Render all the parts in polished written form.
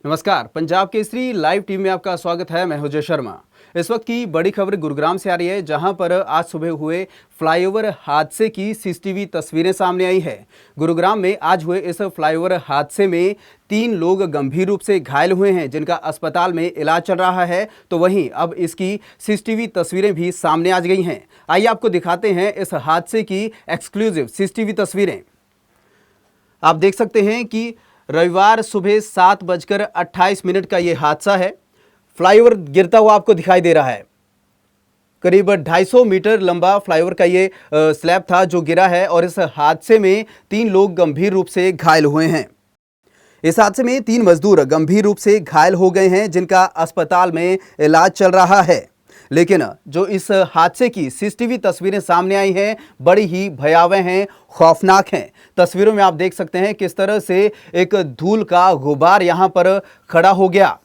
नमस्कार, Punjab Kesari live team में आपका स्वागत है। मैं हूं जय शर्मा। इस वक्त की बड़ी खबर गुरुग्राम से आ रही है, जहां पर आज सुबह हुए फ्लाईओवर हादसे की सीसीटीवी तस्वीरें सामने आई है। गुरुग्राम में आज हुए इस फ्लाईओवर हादसे में 3 लोग गंभीर रूप से घायल हुए हैं, जिनका अस्पताल में इलाज चल रहा है। तो वहीं अब इसकी सीसीटीवी तस्वीरें भी सामने आ गई हैं। आइए आपको दिखाते हैं इस हादसे की एक्सक्लूसिव सीसीटीवी तस्वीरें। आप देख सकते हैं कि रविवार सुबह 7:28 का ये हादसा है। फ्लाईओवर गिरता हुआ आपको दिखाई दे रहा है। करीब 250 मीटर लंबा फ्लाईओवर का ये स्लैब था जो गिरा है, और इस हादसे में 3 लोग गंभीर रूप से घायल हुए हैं। इस हादसे में 3 मजदूर गंभीर रूप से घायल हो गए हैं, जिनका अस्पताल में इलाज चल रहा है। लेकिन जो इस हादसे की सीसीटीवी तस्वीरें सामने आई हैं, बड़ी ही भयावह हैं, खौफनाक हैं। तस्वीरों में आप देख सकते हैं किस तरह से एक धूल का गुबार यहां पर खड़ा हो गया।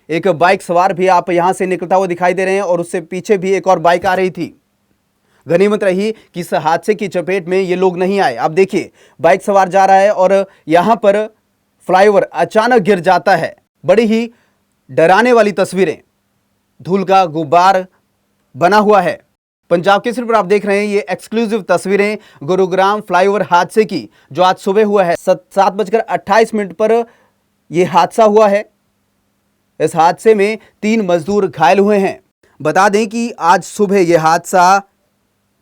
एक बाइक सवार भी आप यहां से निकलता हुआ दिखाई दे रहे हैं, और उससे पीछे भी एक और बाइक आ रही थी। गनीमत रही कि इस हादसे की चपेट में ये लोग नहीं आए। आप देखिए, बाइक सवार जा रहा है और यहां पर फ्लाईओवर अचानक गिर जाता है। बड़ी ही डराने वाली तस्वीरें, धूल का गुब्बार बना हुआ है। पंजाब केसरी पर आप देख रहे हैं ये एक्सक्लूसिव तस्वीरें गुरुग्राम फ्लाईओवर हादसे की, जो आज सुबह हुआ है। 7:28 पर यह हादसा हुआ है। इस हादसे में 3 मजदूर घायल हुए हैं। बता दें कि आज सुबह यह हादसा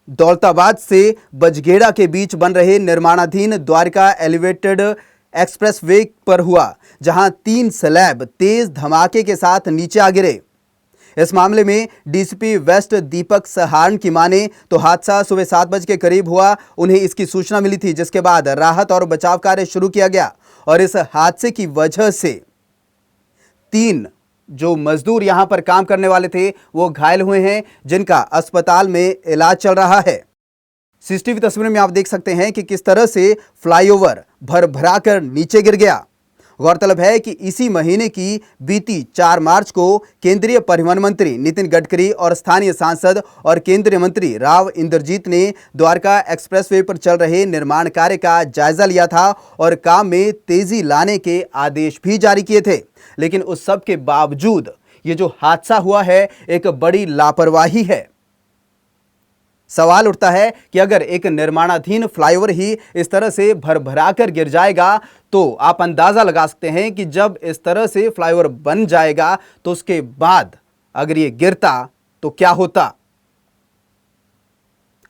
दौलताबाद से बजगेड़ा के बीच बन रहे निर्माणाधीन द्वारका एलिवेटेड एक्सप्रेस वे पर हुआ, जहां 3 स्लैब तेज धमाके के साथ नीचे आ गिरे। इस मामले में डीसीपी वेस्ट दीपक सहारण की माने तो हादसा सुबह 7 बजे के करीब हुआ। उन्हें इसकी सूचना मिली थी, जिसके बाद राहत और बचाव कार्य शुरू किया गया, और इस हादसे की वजह से 3 जो मजदूर यहां पर काम करने वाले थे वो घायल हुए हैं, जिनका अस्पताल में इलाज चल रहा है। सीसीटीवी तस्वीर में आप देख सकते हैं कि किस तरह से फ्लाईओवर भर कर नीचे गिर गया। गौरतलब है कि इसी महीने की बीती 4 मार्च को केंद्रीय परिवहन मंत्री नितिन गडकरी और स्थानीय सांसद और केंद्रीय मंत्री राव इंद्रजीत ने द्वारका एक्सप्रेसवे पर चल रहे निर्माण कार्य का जायजा लिया था और काम में तेजी लाने के आदेश भी जारी किए थे। लेकिन उस सब के बावजूद ये जो हादसा हुआ है, एक बड़ी लापरवाही है। सवाल उठता है कि अगर एक निर्माणाधीन फ्लाईओवर ही इस तरह से भरभराकर गिर जाएगा, तो आप अंदाजा लगा सकते हैं कि जब इस तरह से फ्लाईओवर बन जाएगा तो उसके बाद अगर ये गिरता तो क्या होता।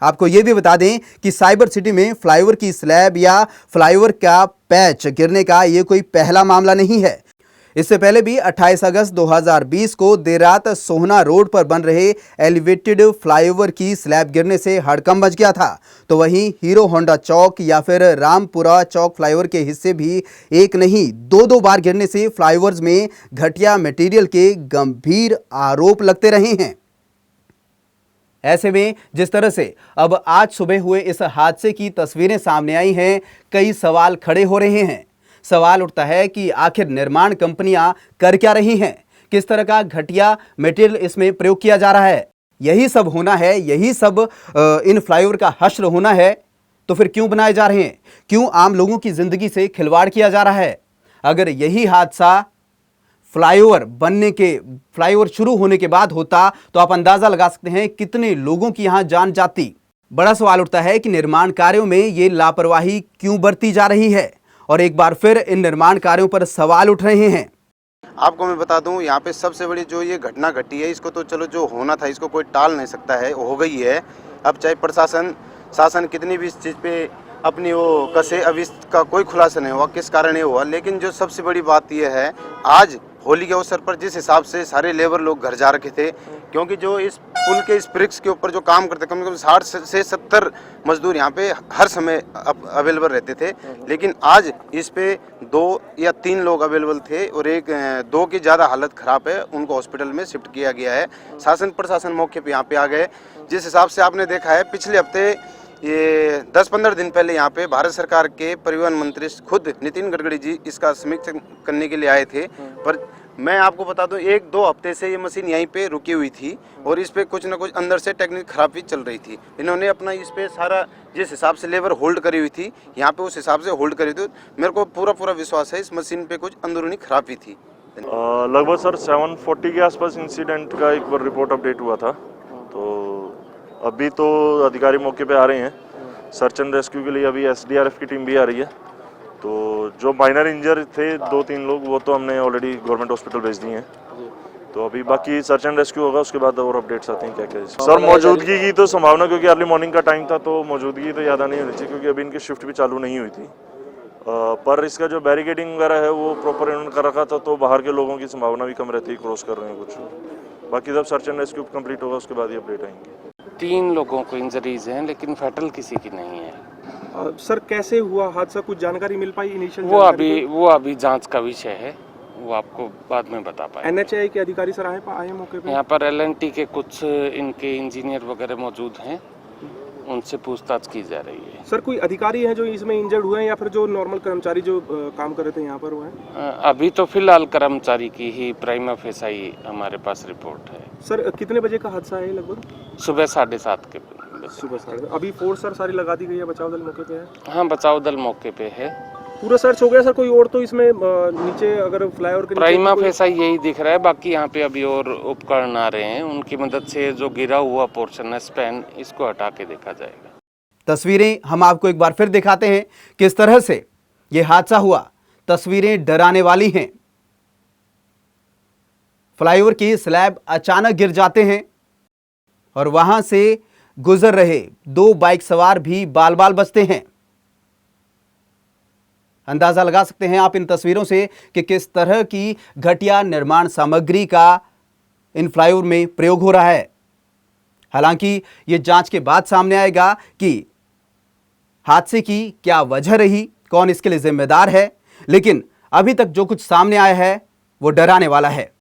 आपको यह भी बता दें कि साइबर सिटी में फ्लाईओवर की स्लैब या फ्लाईओवर का पैच गिरने का यह कोई पहला मामला नहीं है। इससे पहले भी 28 अगस्त 2020 को देर रात सोहना रोड पर बन रहे एलिवेटेड फ्लाईओवर की स्लैब गिरने से हड़कंप मच गया था। तो वहीं हीरो होंडा चौक या फिर रामपुरा चौक फ्लाईओवर के हिस्से भी एक नहीं 2 बार गिरने से फ्लाईओवर्स में घटिया मटेरियल के गंभीर आरोप लगते रहे हैं। ऐसे में जिस तरह से अब आज सुबह हुए इस हादसे की तस्वीरें सामने आई हैं, कई सवाल खड़े हो रहे हैं। सवाल उठता है कि आखिर निर्माण कंपनियां कर क्या रही हैं, किस तरह का घटिया मटेरियल इसमें प्रयोग किया जा रहा है। यही सब होना है, यही सब इन फ्लाईओवर का हश्र होना है, तो फिर क्यों बनाए जा रहे हैं, क्यों आम लोगों की जिंदगी से खिलवाड़ किया जा रहा है। अगर यही हादसा फ्लाईओवर शुरू होने के बाद होता तो आप अंदाजा लगा सकते हैं कितने लोगों की यहां जान जाती। बड़ा सवाल उठता है कि निर्माण कार्यों में ये लापरवाही क्यों बरती जा रही है, और एक बार फिर इन निर्माण कार्यों पर सवाल उठ रहे हैं। आपको मैं बता दूं, यहाँ पे सबसे बड़ी जो ये घटना घटी है, इसको तो चलो जो होना था इसको कोई टाल नहीं सकता है, हो गई है। अब चाहे शासन कितनी भी इस चीज़ पे अपनी वो कसे, अब इसका कोई खुलासा नहीं हुआ किस कारण ये हुआ। लेकिन जो सबसे बड़ी बात ये है, आज होली के अवसर पर जिस हिसाब से सारे लेबर लोग घर जा रखे थे, क्योंकि जो इस पुल के इस ब्रिक्स के ऊपर जो काम करते कम से कम 60 से 70 मजदूर यहाँ पे हर समय अवेलेबल रहते थे। लेकिन आज इस पे 2 या 3 लोग अवेलेबल थे, और 2 की ज़्यादा हालत ख़राब है, उनको हॉस्पिटल में शिफ्ट किया गया है। शासन प्रशासन मौके पे यहाँ पे आ गए। जिस हिसाब से आपने देखा है, पिछले हफ्ते ये 10-15 दिन पहले यहाँ पे भारत सरकार के परिवहन मंत्री खुद नितिन गडकरी जी इसका समीक्षा करने के लिए आए थे। पर मैं आपको बता दूं, 1-2 हफ्ते से ये मशीन यहीं पे रुकी हुई थी, और इस पे कुछ ना कुछ अंदर से टेक्निक खराबी चल रही थी। इन्होंने अपना इस पे सारा जिस हिसाब से लेबर होल्ड करी हुई थी, यहाँ पे उस हिसाब से होल्ड करी थी। मेरे को पूरा विश्वास है इस मशीन पे कुछ अंदरूनी खराबी थी। लगभग सर 7:40 के आसपास इंसिडेंट का एक बार रिपोर्ट अपडेट हुआ था। तो अभी तो अधिकारी मौके पे आ रहे हैं। सर्च एंड रेस्क्यू के लिए अभी एसडीआरएफ की टीम भी आ रही है। तो जो माइनर इंजर थे 2-3 लोग, वो तो हमने ऑलरेडी गवर्नमेंट हॉस्पिटल भेज दिए हैं। तो अभी बाकी सर्च एंड रेस्क्यू होगा, उसके बाद और अपडेट्स आते हैं क्या क्या। सर मौजूदगी की तो संभावना, क्योंकि अर्ली मॉर्निंग का टाइम था तो मौजूदगी तो ज़्यादा नहीं होनी चाहिए, क्योंकि अभी इनकी शिफ्ट भी चालू नहीं हुई थी। पर इसका जो बैरिकेडिंग वगैरह है वो प्रॉपर इन्होंने कर रखा था, तो बाहर के लोगों की संभावना भी कम रहती है, क्रॉस कर रहे हैं कुछ। बाकी जब सर्च एंड रेस्क्यू कंप्लीट होगा उसके बाद ही अपडेट आएंगे। 3 लोगों को इंजरीज हैं, लेकिन फैटल किसी की नहीं है। सर कैसे हुआ हादसा, कुछ जानकारी मिल पाई इनिशियल? वो अभी जांच का विषय है, वो आपको बाद में बता पाएंगे। एनएचआई के अधिकारी सर आए मौके पे? यहाँ पर एलएनटी के कुछ इनके इंजीनियर वगैरह मौजूद हैं, उनसे पूछताछ की जा रही है। सर कोई अधिकारी हैं जो इसमें इंजर्ड हुए हैं या फिर जो नॉर्मल कर्मचारी जो काम कर रहे थे यहाँ पर हुए हैं? अभी तो फिलहाल कर्मचारी की ही प्राइमा फेसाई हमारे पास रिपोर्ट है। सर कितने बजे का हादसा है लगभग? सुबह 7:30 के सुबह 7:30। अभी फोर्स सर सारी लगा दी गई है, बचाव दल मौके पे है? हाँ, बचाव दल मौके पे है। पूरा सर्च हो गया सर? कोई और तो इसमें नीचे अगर फ्लाईओवर के प्राइमा फेसाई यही दिख रहा है, बाकी यहाँ पे अभी और उपकरण आ रहे हैं, उनकी मदद से जो गिरा हुआ पोर्शन है स्पैन, इसको हटा के देखा जाएगा। तस्वीरें हम आपको एक बार फिर दिखाते हैं किस तरह से ये हादसा हुआ। तस्वीरें डराने वाली हैं। फ्लाईओवर की स्लैब अचानक गिर जाते हैं और वहां से गुजर रहे 2 बाइक सवार भी बाल बाल बचते हैं। अंदाजा लगा सकते हैं आप इन तस्वीरों से कि किस तरह की घटिया निर्माण सामग्री का इन फ्लाईओवर में प्रयोग हो रहा है। हालांकि यह जांच के बाद सामने आएगा कि हादसे की क्या वजह रही, कौन इसके लिए जिम्मेदार है, लेकिन अभी तक जो कुछ सामने आया है वो डराने वाला है।